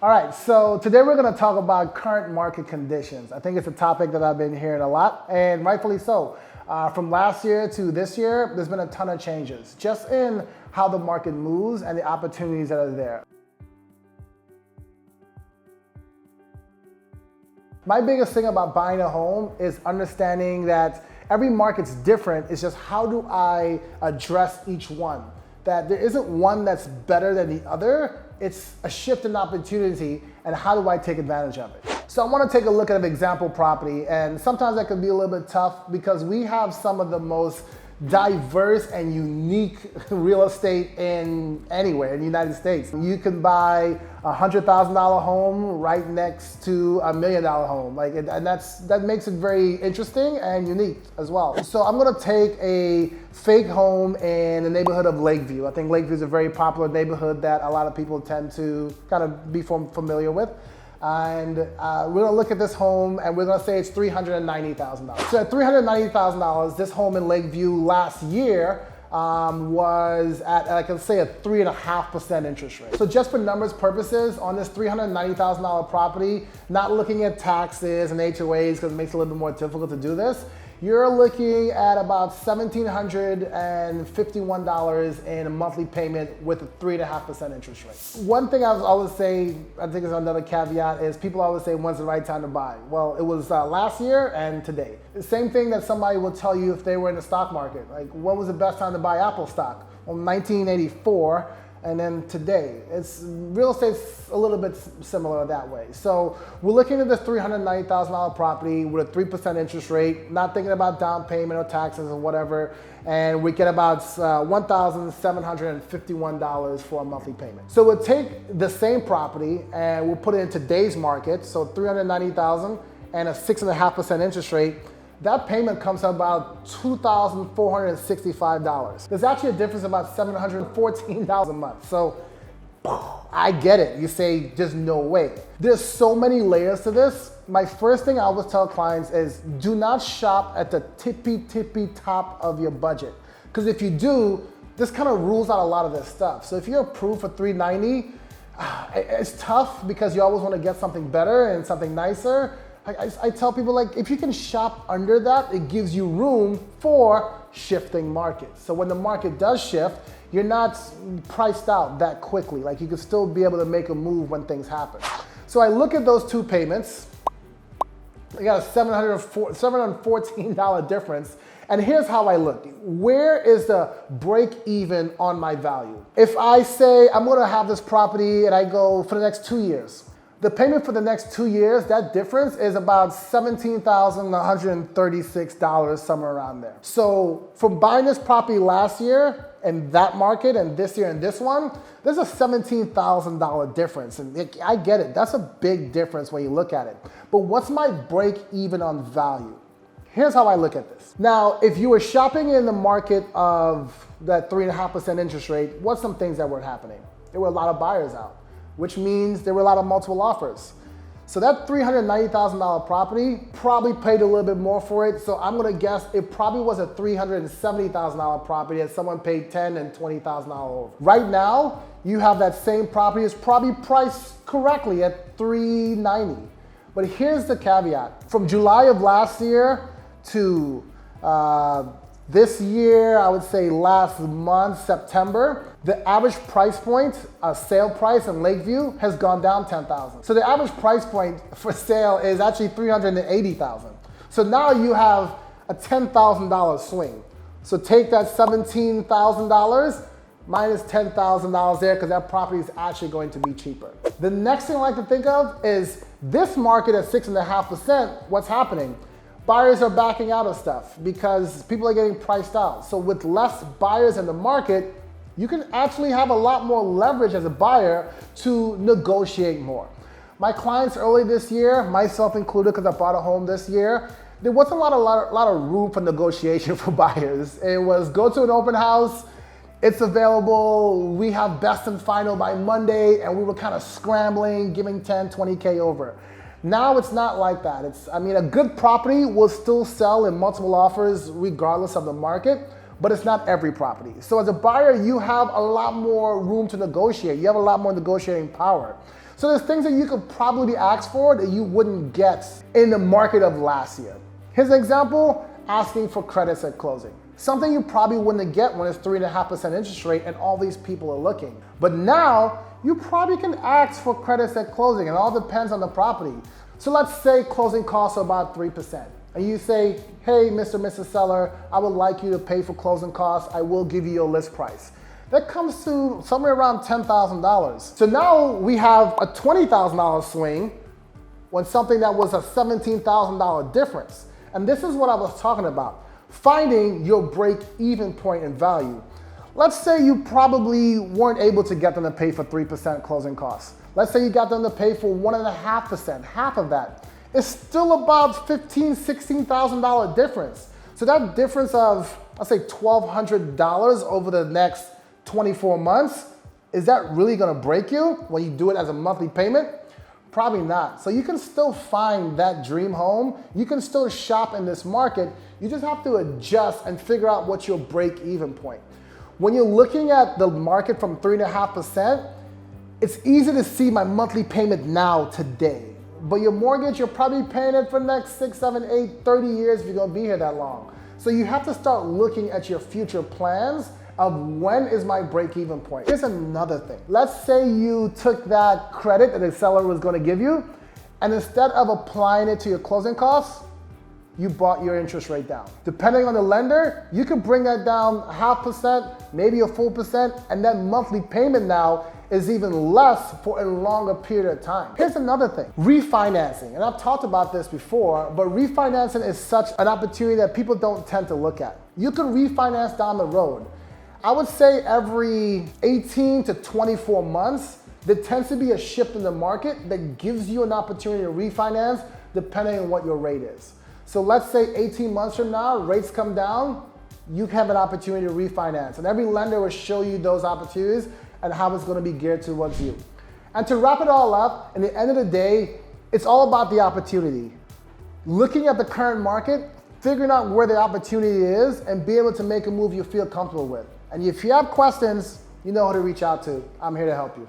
All right, so today we're going to talk about current market conditions. I think it's a topic that I've been hearing a lot, and rightfully so. From last year to this year, there's been a ton of changes just in how the market moves and the opportunities that are there. My biggest thing about buying a home is understanding that every market's different. It's just how do I address each one? That there isn't one that's better than the other. It's a shift in opportunity, and how do I take advantage of it? So I want to take a look at an example property, and sometimes that can be a little bit tough because we have some of the most diverse and unique real estate in anywhere in the United States. You can buy a $100,000 home right next to a $1 million home, and that makes it very interesting and unique as well. So I'm gonna take a fake home in the neighborhood of Lakeview. I think Lakeview is a very popular neighborhood that a lot of people tend to kind of be familiar with. And we're gonna look at this home and we're gonna say it's $390,000. So at $390,000, this home in Lakeview last year was at, I can say, a 3.5% interest rate. So just for numbers purposes, on this $390,000 property, not looking at taxes and HOAs because it makes it a little bit more difficult to do this, you're looking at about $1,751 in a monthly payment with a 3.5% interest rate. One thing I always say, I think is another caveat, is people always say, when's the right time to buy? Well, it was last year and today. The same thing that somebody will tell you if they were in the stock market. Like, when was the best time to buy Apple stock? Well, 1984. And then today. Real estate's a little bit similar that way. So we're looking at this $390,000 property with a 3% interest rate, not thinking about down payment or taxes or whatever, and we get about $1,751 for a monthly payment. So we'll take the same property and we'll put it in today's market, so $390,000 and a 6.5% interest rate. That payment comes to about $2,465. There's actually a difference of about $714 a month. So I get it. You say, just no way. There's so many layers to this. My first thing I always tell clients is do not shop at the tippy top of your budget. Because if you do, this kind of rules out a lot of this stuff. So if you're approved for $390, it's tough because you always want to get something better and something nicer. I tell people, like, if you can shop under that, it gives you room for shifting markets. So when the market does shift, you're not priced out that quickly. Like, you can still be able to make a move when things happen. So I look at those two payments. I got a $714 difference. And here's how I look. Where is the break even on my value? If I say I'm gonna have this property and I go for the next 2 years, the payment for the next 2 years, that difference is about $17,136, somewhere around there. So from buying this property last year and that market and this year and this one, there's a $17,000 difference. And I get it, that's a big difference when you look at it. But what's my break even on value? Here's how I look at this. Now, if you were shopping in the market of that 3.5% interest rate, what's some things that were happening? There were a lot of buyers out, which means there were a lot of multiple offers. So that $390,000 property probably paid a little bit more for it. So I'm gonna guess it probably was a $370,000 property that someone paid $10,000 and $20,000 over. Right now, you have that same property is probably priced correctly at $390. But here's the caveat. From July of last year to this year, I would say last month, September, the average price point, sale price in Lakeview has gone down $10,000. So the average price point for sale is actually $380,000. So now you have a $10,000 swing. So take that $17,000 minus $10,000 there because that property is actually going to be cheaper. The next thing I like to think of is this market at 6.5%, what's happening? Buyers are backing out of stuff because people are getting priced out. So with less buyers in the market, you can actually have a lot more leverage as a buyer to negotiate more. My clients early this year, myself included because I bought a home this year, there wasn't a lot of room for negotiation for buyers. It was go to an open house, it's available, we have best and final by Monday, and we were kind of scrambling, giving 10, 20K over. Now it's not like that. A good property will still sell in multiple offers regardless of the market, but it's not every property. So as a buyer, you have a lot more room to negotiate. You have a lot more negotiating power. So there's things that you could probably ask for that you wouldn't get in the market of last year. Here's an example, asking for credits at closing. Something you probably wouldn't get when it's 3.5% interest rate and all these people are looking. But now, you probably can ask for credits at closing. It all depends on the property. So let's say closing costs are about 3%. And you say, hey, Mr. and Mrs. Seller, I would like you to pay for closing costs. I will give you your list price. That comes to somewhere around $10,000. So now we have a $20,000 swing when something that was a $17,000 difference. And this is what I was talking about, finding your break-even point in value. Let's say you probably weren't able to get them to pay for 3% closing costs. Let's say you got them to pay for 1.5%, half of that. It's still about $15,000, $16,000 difference. So that difference of, let's say $1,200 over the next 24 months, is that really gonna break you when you do it as a monthly payment? Probably not. So you can still find that dream home. You can still shop in this market. You just have to adjust and figure out what's your break-even point. When you're looking at the market from 3.5%, it's easy to see my monthly payment now, today. But your mortgage, you're probably paying it for the next 6, 7, 8, 30 years if you're gonna be here that long. So you have to start looking at your future plans of when is my break-even point. Here's another thing. Let's say you took that credit that the seller was gonna give you, and instead of applying it to your closing costs, you brought your interest rate down. Depending on the lender, you can bring that down 0.5%, maybe a full percent, and that monthly payment now is even less for a longer period of time. Here's another thing, refinancing. And I've talked about this before, but refinancing is such an opportunity that people don't tend to look at. You can refinance down the road. I would say every 18 to 24 months, there tends to be a shift in the market that gives you an opportunity to refinance depending on what your rate is. So let's say 18 months from now, rates come down, you have an opportunity to refinance. And every lender will show you those opportunities and how it's gonna be geared towards you. And to wrap it all up, in the end of the day, it's all about the opportunity. Looking at the current market, figuring out where the opportunity is, and be able to make a move you feel comfortable with. And if you have questions, you know who to reach out to. I'm here to help you.